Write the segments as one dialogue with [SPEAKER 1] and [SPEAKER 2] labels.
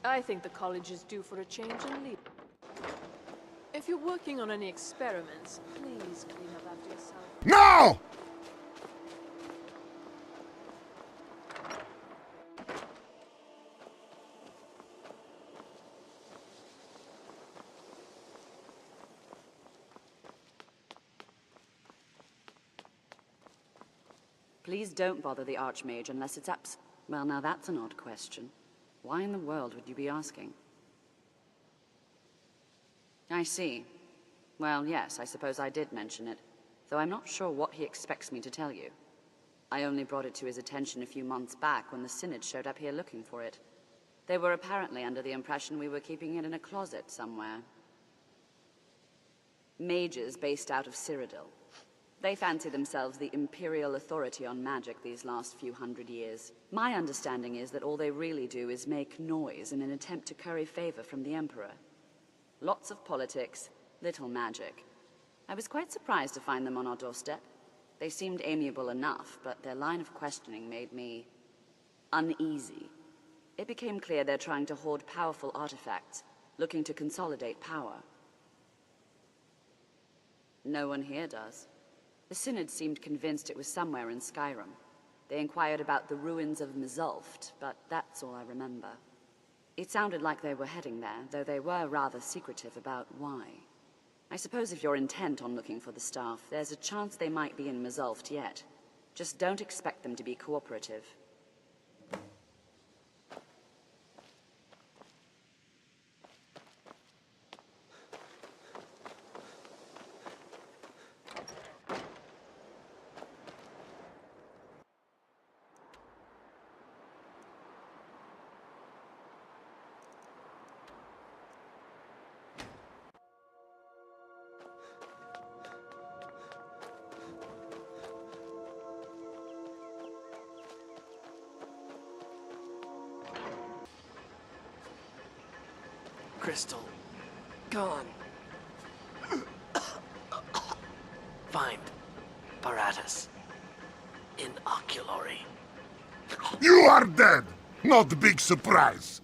[SPEAKER 1] I think the college is due for a change in leadership. If you're working on any experiments, please clean up after yourself.
[SPEAKER 2] No!
[SPEAKER 3] Please don't bother the Archmage unless it's Well, now that's an odd question. Why in the world would you be asking? I see. Well, yes, I suppose I did mention it, though I'm not sure what he expects me to tell you. I only brought it to his attention a few months back when the Synod showed up here looking for it. They were apparently under the impression we were keeping it in a closet somewhere. Mages based out of Cyrodiil. They fancy themselves the imperial authority on magic these last few hundred years. My understanding is that all they really do is make noise in an attempt to curry favor from the Emperor. Lots of politics, little magic. I was quite surprised to find them on our doorstep. They seemed amiable enough, but their line of questioning made me uneasy. It became clear they're trying to hoard powerful artifacts, looking to consolidate power. No one here does. The Synod seemed convinced it was somewhere in Skyrim. They inquired about the ruins of Mzulft, but that's all I remember. It sounded like they were heading there, though they were rather secretive about why. I suppose if you're intent on looking for the staff, there's a chance they might be in Mzulft yet. Just don't expect them to be cooperative.
[SPEAKER 4] Crystal. Gone. Find Paratus. In Oculory.
[SPEAKER 2] You are dead! Not a big surprise.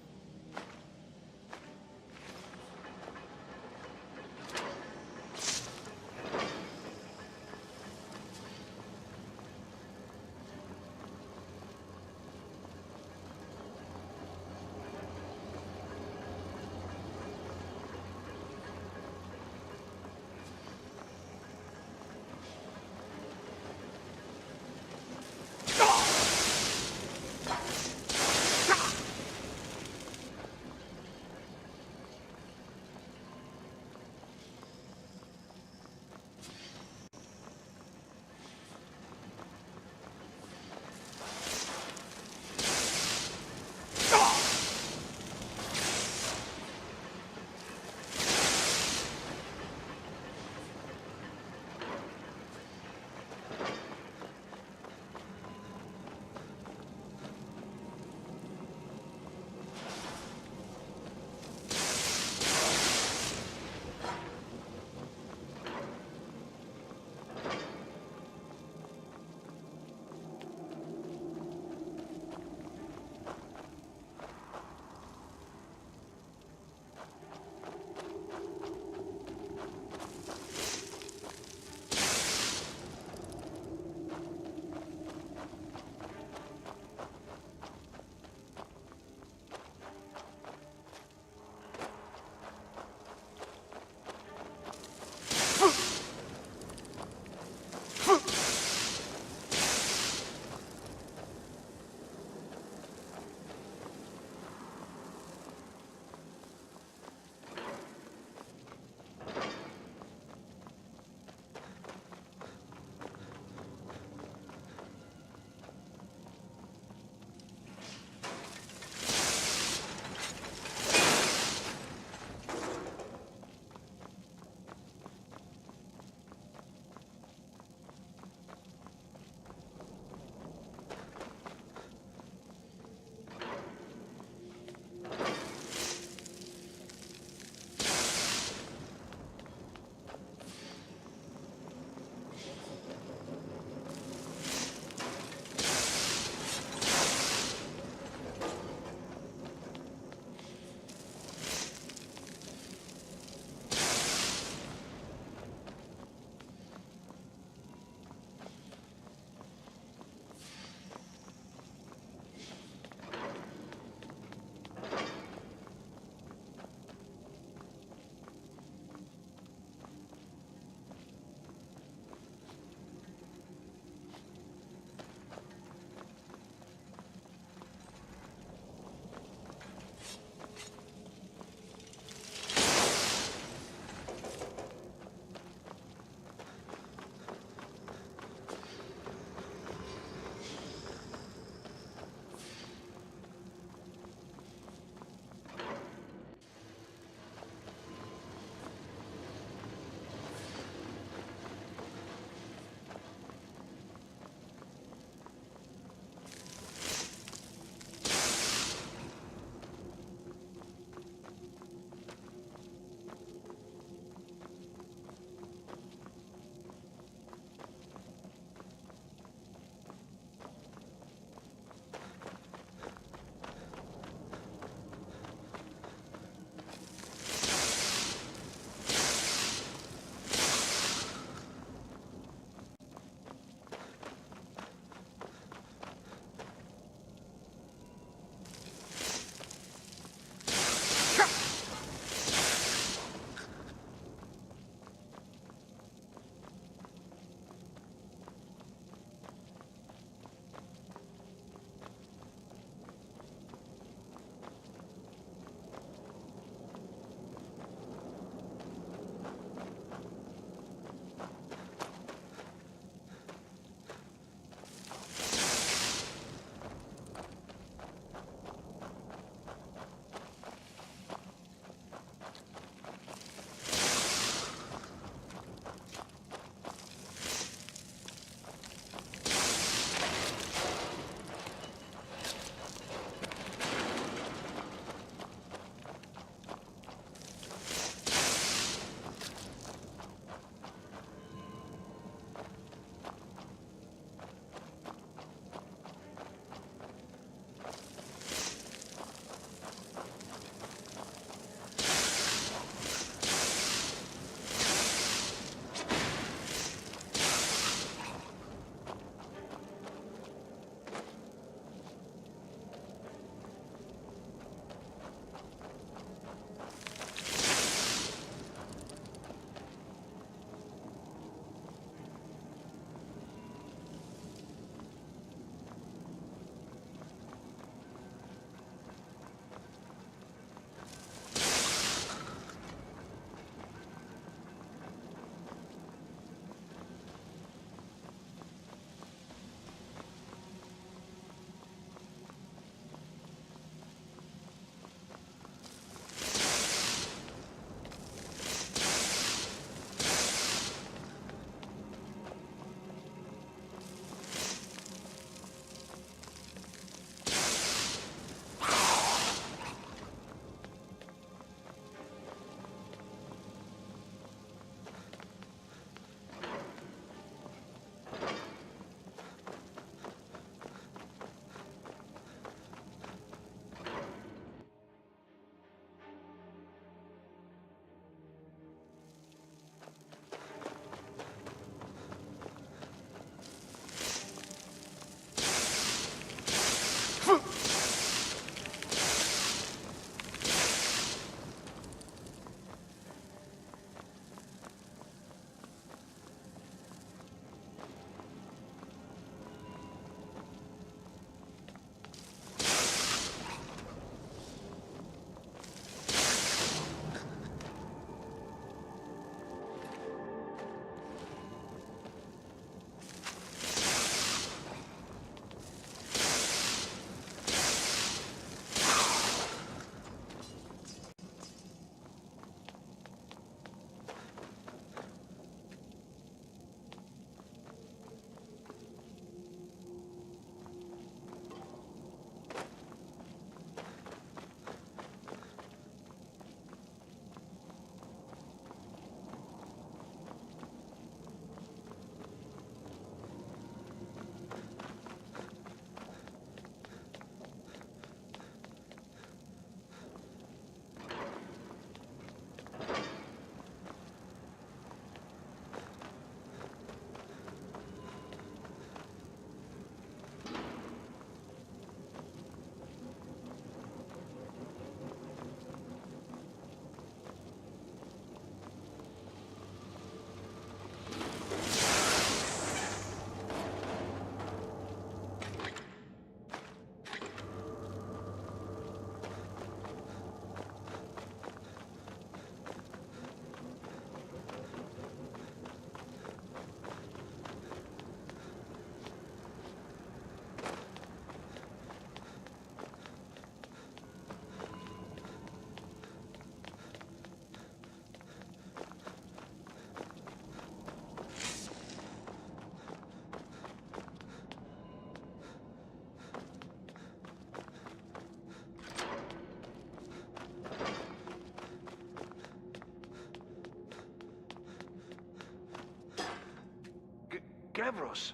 [SPEAKER 5] Gavros,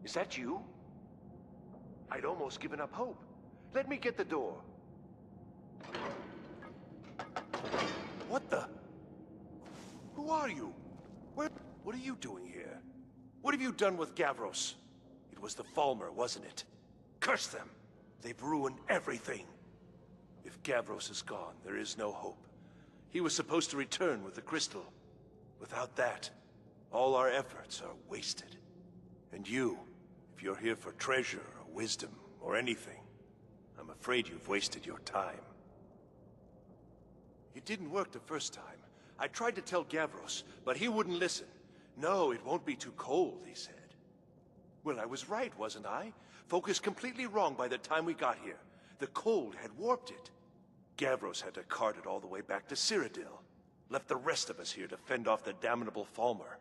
[SPEAKER 5] is that you? I'd almost given up hope. Let me get the door. What the? Who are you? What are you doing here? What have you done with Gavros? It was the Falmer, wasn't it? Curse them! They've ruined everything. If Gavros is gone, there is no hope. He was supposed to return with the crystal. Without that, all our efforts are wasted. And you, if you're here for treasure or wisdom or anything, I'm afraid you've wasted your time. It didn't work the first time. I tried to tell Gavros, but he wouldn't listen. No, it won't be too cold, he said. Well, I was right, wasn't I? Focused completely wrong by the time we got here. The cold had warped it. Gavros had to cart it all the way back to Cyrodiil. Left the rest of us here to fend off the damnable Falmer.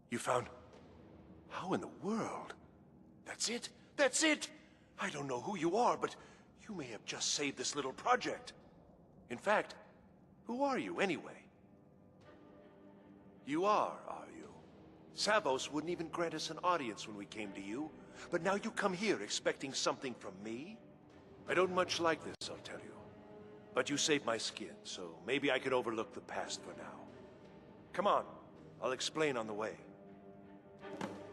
[SPEAKER 5] You found... How in the world? That's it? That's it! I don't know who you are, but you may have just saved this little project. In fact, who are you anyway? You are you? Savos wouldn't even grant us an audience when we came to you, but now you come here expecting something from me? I don't much like this, I'll tell you. But you saved my skin, so maybe I can overlook the past for now. Come on, I'll explain on the way.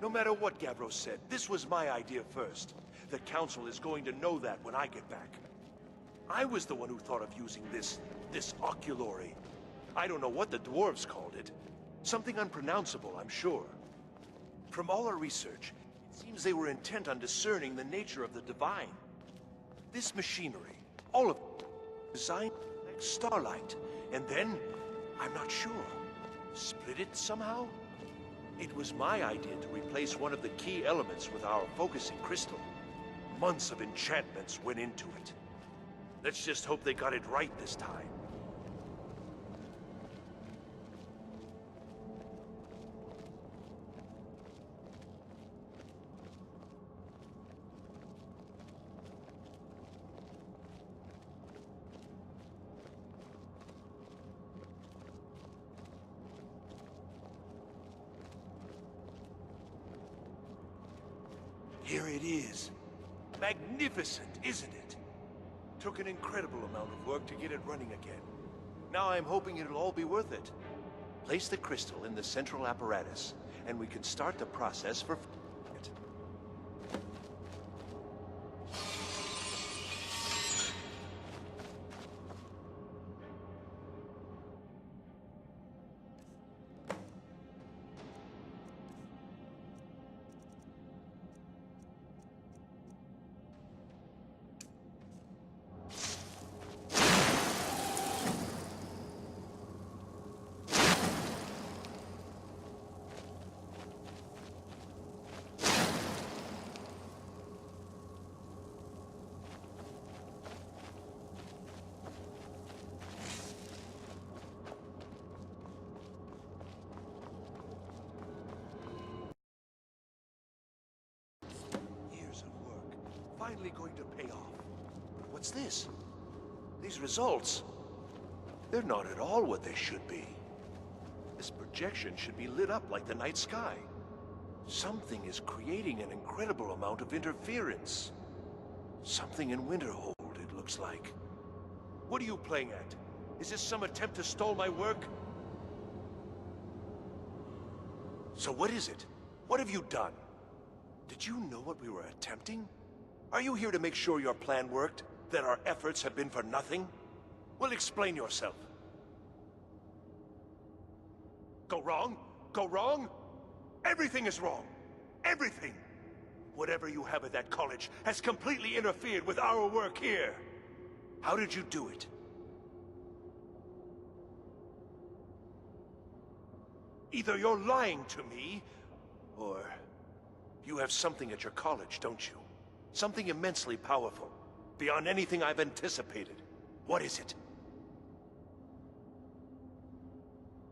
[SPEAKER 5] No matter what Gavros said, this was my idea first. The Council is going to know that when I get back. I was the one who thought of using this oculory. I don't know what the dwarves called it. Something unpronounceable, I'm sure. From all our research, it seems they were intent on discerning the nature of the divine. This machinery, all of it, designed like starlight, and then, I'm not sure, split it somehow? It was my idea to replace one of the key elements with our focusing crystal. Months of enchantments went into it. Let's just hope they got it right this time. Here it is. Magnificent, isn't it? Took an incredible amount of work to get it running again. Now I'm hoping it'll all be worth it. Place the crystal in the central apparatus, and we can start the process for it. Finally going to pay off. What's this? These results, they're not at all what they should be. This projection should be lit up like the night sky. Something is creating an incredible amount of interference. Something in Winterhold, it looks like. What are you playing at? Is this some attempt to stall my work? So what is it? What have you done? Did you know what we were attempting? Are you here to make sure your plan worked? That our efforts have been for nothing? Well, explain yourself. Go wrong? Go wrong? Everything is wrong. Everything! Whatever you have at that college has completely interfered with our work here. How did you do it? Either you're lying to me, or you have something at your college, don't you? Something immensely powerful, beyond anything I've anticipated. What is it?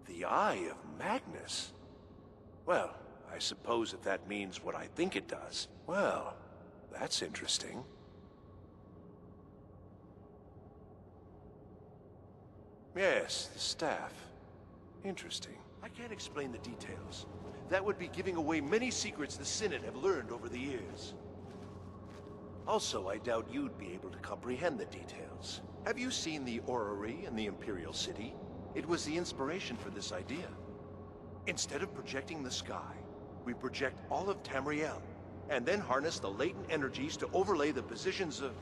[SPEAKER 5] The Eye of Magnus? Well, I suppose if that means what I think it does. Well, that's interesting. Yes, the staff. Interesting. I can't explain the details. That would be giving away many secrets the Synod have learned over the years. Also, I doubt you'd be able to comprehend the details. Have you seen the orrery in the Imperial City? It was the inspiration for this idea. Instead of projecting the sky, we project all of Tamriel, and then harness the latent energies to overlay the positions of...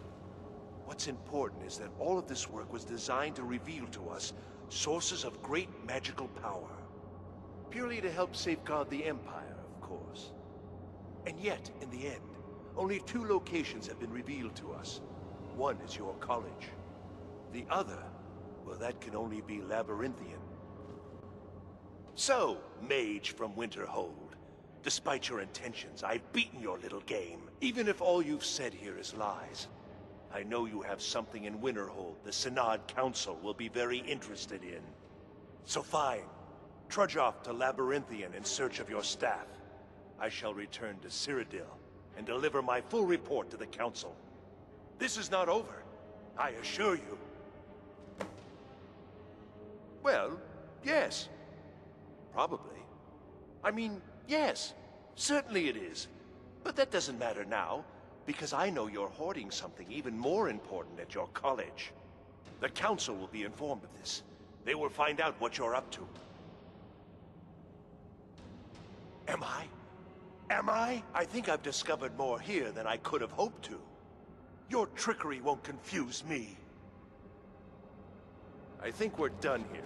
[SPEAKER 5] What's important is that all of this work was designed to reveal to us sources of great magical power. Purely to help safeguard the Empire, of course. And yet, in the end, only 2 locations have been revealed to us. One is your college. The other, well, that can only be Labyrinthian. So, mage from Winterhold, despite your intentions, I've beaten your little game. Even if all you've said here is lies, I know you have something in Winterhold the Synod Council will be very interested in. So fine, trudge off to Labyrinthian in search of your staff. I shall return to Cyrodiil and deliver my full report to the Council. This is not over, I assure you. Well, yes. Probably. I mean, yes. Certainly it is. But that doesn't matter now, because I know you're hoarding something even more important at your college. The Council will be informed of this. They will find out what you're up to. Am I? Am I? I think I've discovered more here than I could have hoped to. Your trickery won't confuse me. I think we're done here.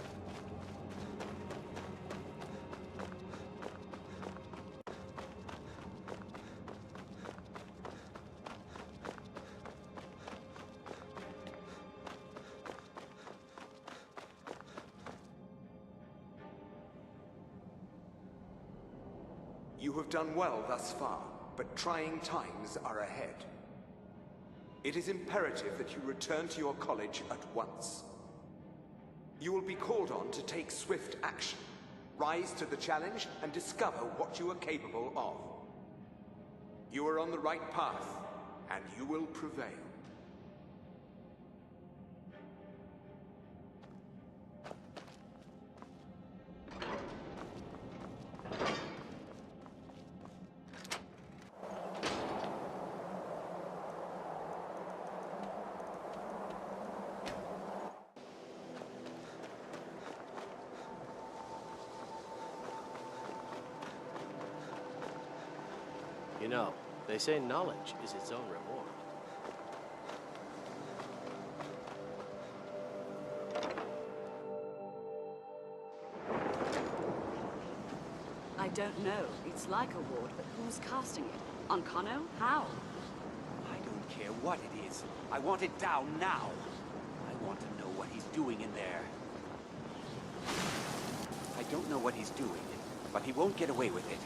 [SPEAKER 6] You have done well thus far, but trying times are ahead. It is imperative that you return to your college at once. You will be called on to take swift action, rise to the challenge, and discover what you are capable of. You are on the right path, and you will prevail.
[SPEAKER 4] You know, they say knowledge is its own reward.
[SPEAKER 3] I don't know. It's like a ward, but who's casting it? On Kano? How?
[SPEAKER 7] I don't care what it is. I want it down now. I want to know what he's doing in there. I don't know what he's doing, but he won't get away with it.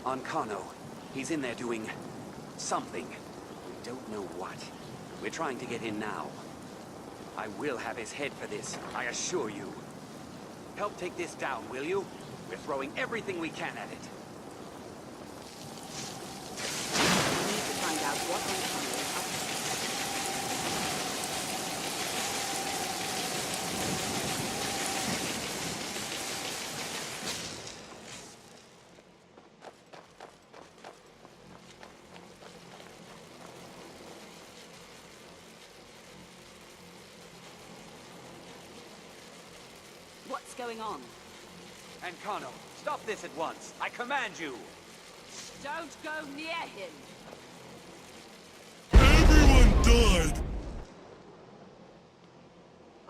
[SPEAKER 7] On Kano, he's in there doing something. We don't know what. We're trying to get in now. I will have his head for this, I assure you. Help take this down, will you? We're throwing everything we can at it.
[SPEAKER 3] We need to find out what on Kano is up to. What's going on?
[SPEAKER 7] And Kano, stop this at once. I command you.
[SPEAKER 3] Don't go near him!
[SPEAKER 2] Everyone died!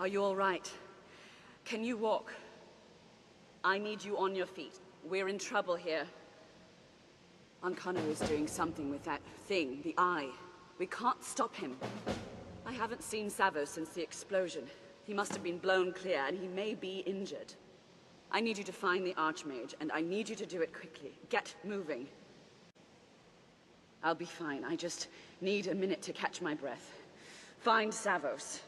[SPEAKER 3] Are you all right? Can you walk? I need you on your feet. We're in trouble here. Ankano is doing something with that thing, the eye. We can't stop him. I haven't seen Savo since the explosion. He must have been blown clear, and he may be injured. I need you to find the Archmage, and I need you to do it quickly. Get moving. I'll be fine. I just need a minute to catch my breath. Find Savos.